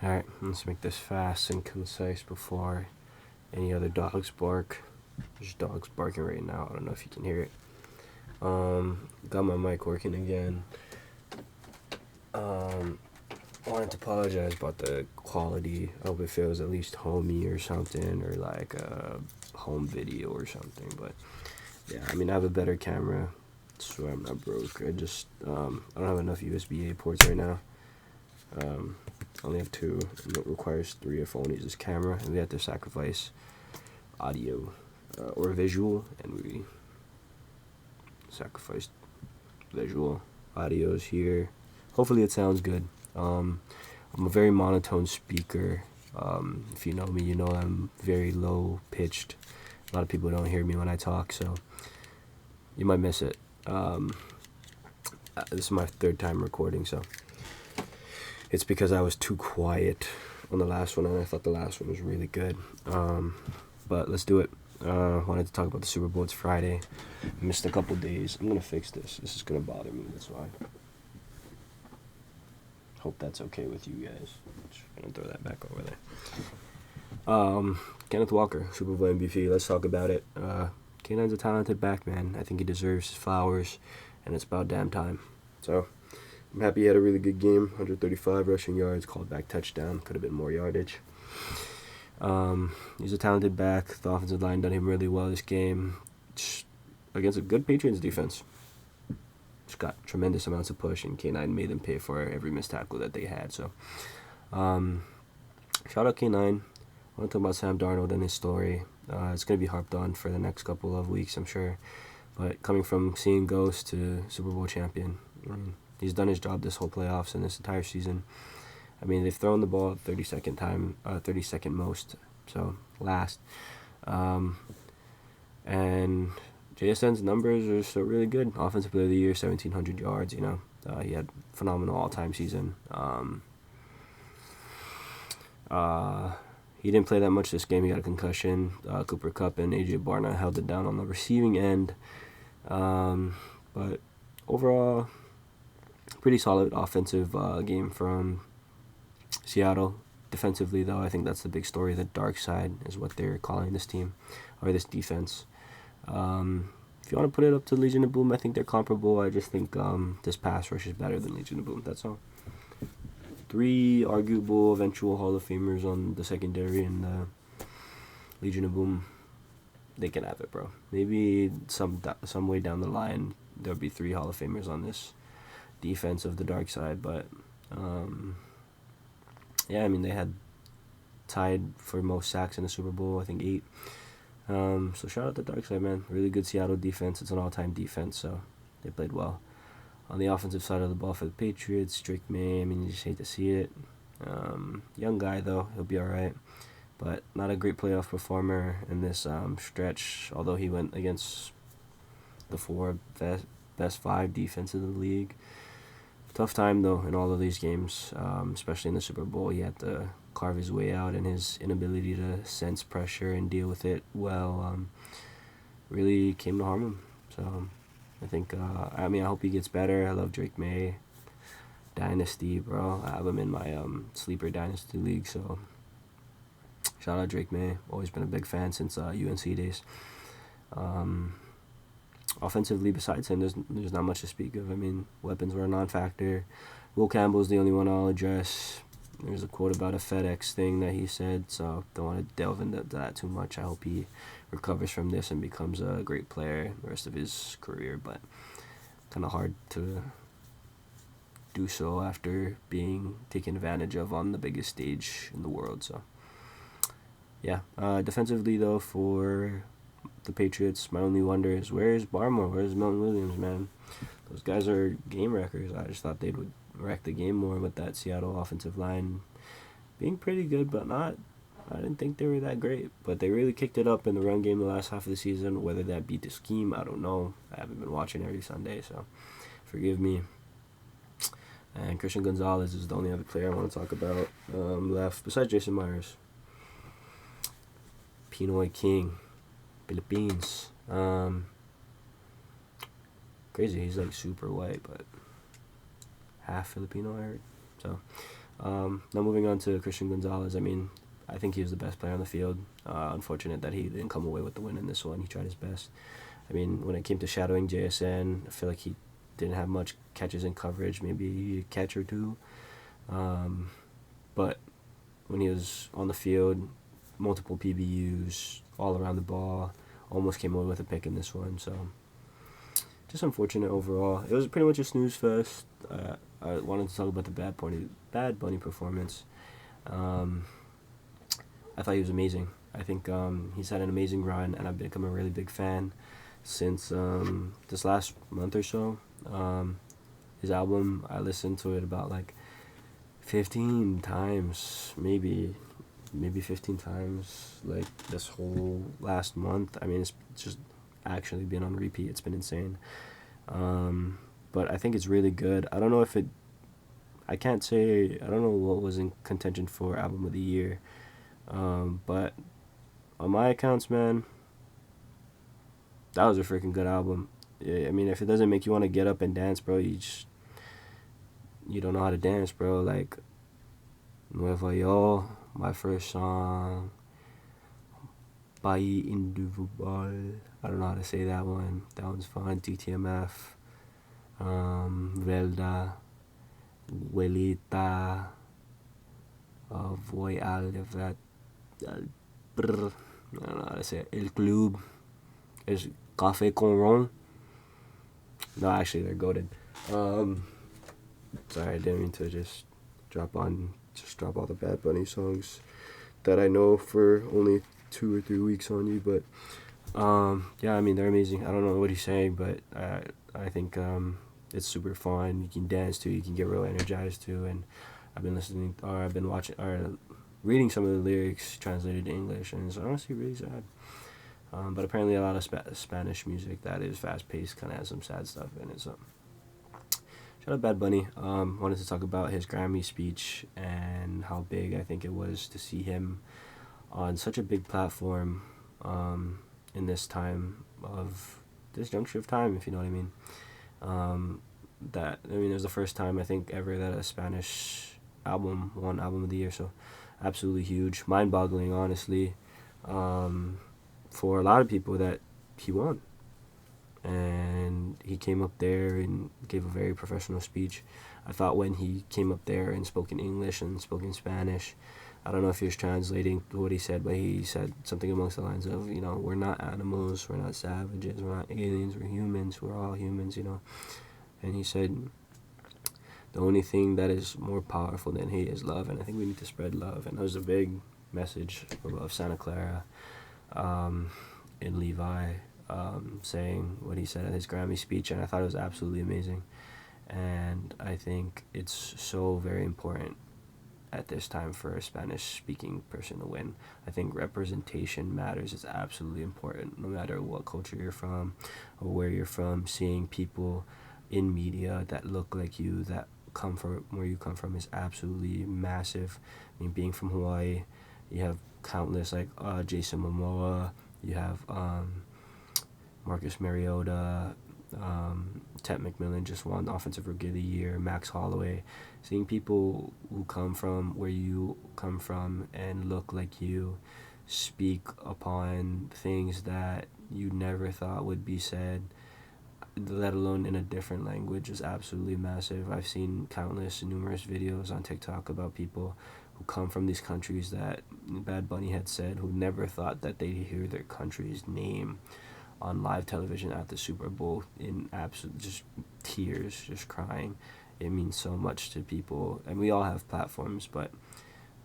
Alright, let's make this fast and concise before any other dogs bark. There's dogs barking right now. I don't know if you can hear it. Got my mic working again. Wanted to apologize about the quality. I hope it feels at least homey or something, or like a home video or something. But yeah, I mean, I have a better camera. I swear I'm not broke. I don't have enough USB-A ports right now. I only have 2, and it requires 3 if I want to use this camera, and we have to sacrifice audio or visual, and we sacrificed visual. Audio's here. Hopefully it sounds good. I'm a very monotone speaker. If you know me, you know I'm very low pitched. A lot of people don't hear me when I talk, so you might miss it. This is my 3rd time recording, so it's because I was too quiet on the last one, and I thought the last one was really good. But let's do it. Wanted to talk about the Super Bowl. It's Friday. Missed a couple days. I'm gonna fix this. This is gonna bother me. That's why. Hope that's okay with you guys. Just gonna throw that back over there. Kenneth Walker, Super Bowl MVP. Let's talk about it. K9's a talented back, man. I think he deserves his flowers, and it's about damn time. So I'm happy he had a really good game. 135 rushing yards, called back touchdown. Could have been more yardage. He's a talented back. The offensive line done him really well this game against a good Patriots defense. Just got tremendous amounts of push, and K9 made them pay for every missed tackle that they had. So, shout out K9. I want to talk about Sam Darnold and his story. It's going to be harped on for the next couple of weeks, I'm sure. But coming from seeing ghost to Super Bowl champion, he's done his job this whole playoffs and this entire season. I mean, they've thrown the ball 32nd most, so last. And JSN's numbers are still really good. Offensive Player of the Year, 1,700 yards, he had phenomenal all-time season. He didn't play that much this game. He got a concussion. Cooper Kupp and A.J. Barnett held it down on the receiving end. But overall, pretty solid offensive game from Seattle. Defensively, though, I think that's the big story. The dark side is what they're calling this team, or this defense. If you want to put it up to Legion of Boom, I think they're comparable. I just think this pass rush is better than Legion of Boom. That's all. 3 arguable eventual Hall of Famers on the secondary, and Legion of Boom, they can have it, bro. Maybe some way down the line there'll be 3 Hall of Famers on this defense of the dark side, but yeah, I mean, they had tied for most sacks in the Super Bowl, I think 8. So shout out to Dark Side, man. Really good Seattle defense. It's an all-time defense, so they played well. On the offensive side of the ball for the Patriots, Drake May, I mean, you just hate to see it. Young guy, though. He'll be all right. But not a great playoff performer in this stretch, although he went against the 4 best 5 defense in the league. Tough time, though, in all of these games, especially in the Super Bowl. He had to carve his way out, and his inability to sense pressure and deal with it well really came to harm him. So I think, I hope he gets better. I love Drake May. Dynasty, bro. I have him in my sleeper Dynasty league, so shout out Drake May. Always been a big fan since UNC days. Offensively, besides him, there's not much to speak of. I mean, weapons were a non-factor. Will Campbell's the only one I'll address. There's a quote about a FedEx thing that he said, so don't want to delve into that too much. I hope he recovers from this and becomes a great player the rest of his career, but kind of hard to do so after being taken advantage of on the biggest stage in the world. So yeah, defensively, though, for the Patriots, my only wonder is, where's Barmore? Where's Milton Williams, man? Those guys are game wreckers. I just thought they would wreck the game more with that Seattle offensive line being pretty good, but not. I didn't think they were that great, but they really kicked it up in the run game the last half of the season. Whether that beat the scheme, I don't know. I haven't been watching every Sunday, so forgive me. And Christian Gonzalez is the only other player I want to talk about left, besides Jason Myers. Pinoy King. Philippines. Crazy, he's like super white, but half Filipino, I heard. So, Now moving on to Christian Gonzalez. I mean, I think he was the best player on the field. Unfortunate that he didn't come away with the win in this one. He tried his best. I mean, when it came to shadowing JSN, I feel like he didn't have much catches in coverage, maybe a catch or two. But when he was on the field, multiple PBUs all around the ball, almost came away with a pick in this one. So just unfortunate overall. It was pretty much a snooze fest. I wanted to talk about the Bad Bunny performance. I thought he was amazing. I think he's had an amazing run, and I've become a really big fan since this last month or so. His album, I listened to it about like 15 times, maybe 15 times, like this whole last month. I mean, it's just actually been on repeat. It's been insane. But I think it's really good. I don't know if I can't say, I don't know what was in contention for album of the year. But on my accounts, man, that was a freaking good album. I mean, if it doesn't make you want to get up and dance, bro, you don't know how to dance, bro. Like Nueva Yo, my first song, Pai Individual. I don't know how to say that one. That one's fun. DTMF, Velda, Huelita, Voy al I don't know how to say it. El Club. There's Café con Ron. No, actually, they're goated. Sorry, I didn't mean to just drop all the Bad Bunny songs that I know for only 2 or 3 weeks on you, but yeah, I mean, they're amazing. I don't know what he's saying, but I think it's super fun. You can dance to, you can get real energized to, and I've been watching or reading some of the lyrics translated to English, and it's honestly really sad. But apparently a lot of Spanish music that is fast-paced kind of has some sad stuff in it. So shout out Bad Bunny. Wanted to talk about his Grammy speech and how big I think it was to see him on such a big platform in this juncture of time, if you know what I mean. It was the first time I think ever that a Spanish album won Album of the Year, so absolutely huge, mind-boggling, honestly, for a lot of people that he won. And he came up there and gave a very professional speech. I thought when he came up there and spoke in English and spoke in Spanish, I don't know if he was translating what he said, but he said something amongst the lines of, we're not animals, we're not savages, we're not aliens, we're humans, we're all humans, And he said, the only thing that is more powerful than hate is love, and I think we need to spread love. And that was a big message of Santa Clara in Levi, saying what he said at his Grammy speech, and I thought it was absolutely amazing. And I think it's so very important at this time for a Spanish-speaking person to win. I think representation matters. It's absolutely important, no matter what culture you're from or where you're from. Seeing people in media that look like you, that come from where you come from, is absolutely massive. I mean, being from Hawaii, you have countless, like Jason Momoa, you have Marcus Mariota, Ted McMillan just won Offensive Rookie of the Year, Max Holloway. Seeing people who come from where you come from and look like you speak upon things that you never thought would be said, let alone in a different language, is absolutely massive. I've seen numerous videos on TikTok about people who come from these countries that Bad Bunny had said, who never thought that they'd hear their country's name on live television at the Super Bowl in absolute just tears, just crying. It means so much to people, and we all have platforms, but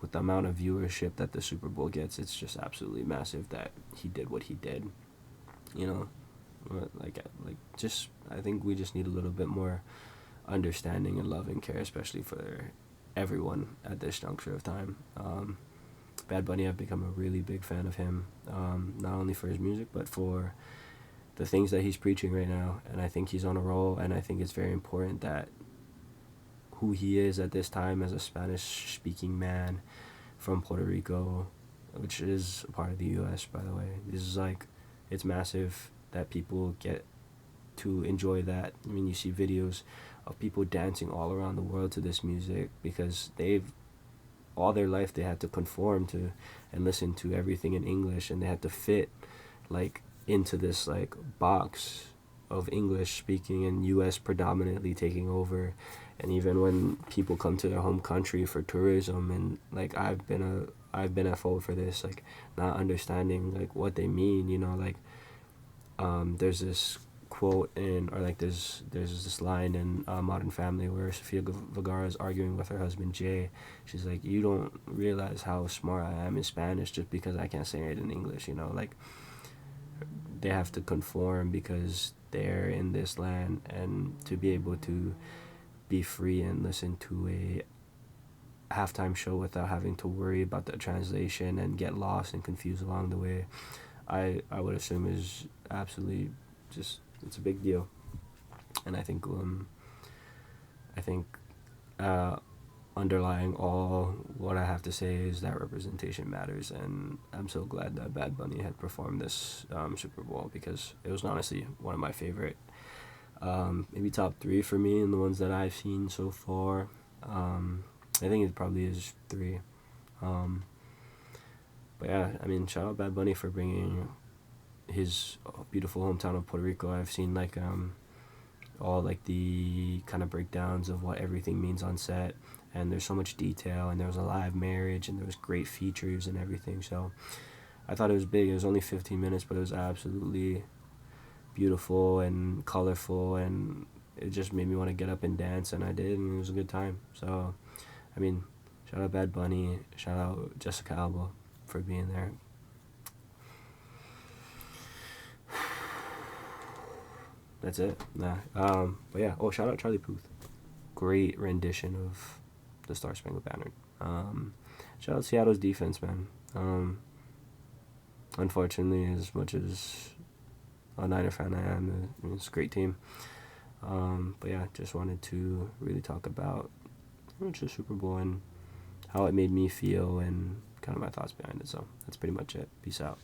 with the amount of viewership that the Super Bowl gets, it's just absolutely massive that he did what he did. I think we just need a little bit more understanding and love and care, especially for everyone at this juncture of time. Bad Bunny, I've become a really big fan of him, not only for his music, but for the things that he's preaching right now, and I think he's on a roll, and I think it's very important that who he is at this time as a Spanish-speaking man from Puerto Rico, which is a part of the U.S., by the way. It's massive that people get to enjoy that. I mean, you see videos of people dancing all around the world to this music because they've all their life they had to conform to and listen to everything in English, and they had to fit like into this like box of English speaking and US predominantly taking over. And even when people come to their home country for tourism, and like I've been at fault for this, like not understanding like what they mean, you know, like there's this quote in, or like there's this line in Modern Family where Sofia Vergara is arguing with her husband Jay. She's like, you don't realize how smart I am in Spanish just because I can't say it in English, you know, like they have to conform because they're in this land, and to be able to be free and listen to a halftime show without having to worry about the translation and get lost and confused along the way, I would assume is absolutely just, it's a big deal. And I think underlying all what I have to say is that representation matters, and I'm so glad that Bad Bunny had performed this Super Bowl, because it was honestly one of my favorite, maybe top 3 for me in the ones that I've seen so far. I think it probably is 3. But yeah, I mean, shout out Bad Bunny for bringing his beautiful hometown of Puerto Rico. I've seen like all like the kind of breakdowns of what everything means on set, and there's so much detail, and there was a live marriage, and there was great features and everything. So I thought it was big. It was only 15 minutes, but it was absolutely beautiful and colorful, and it just made me want to get up and dance, and I did, and it was a good time. So I mean, shout out Bad Bunny, shout out Jessica Alba for being there. That's it. But yeah. Oh, shout out Charlie Puth. Great rendition of the Star Spangled Banner. Shout out Seattle's defense, man. Unfortunately, as much as a Niner fan I am, it's a great team. But yeah, just wanted to really talk about the Super Bowl and how it made me feel and kind of my thoughts behind it. So that's pretty much it. Peace out.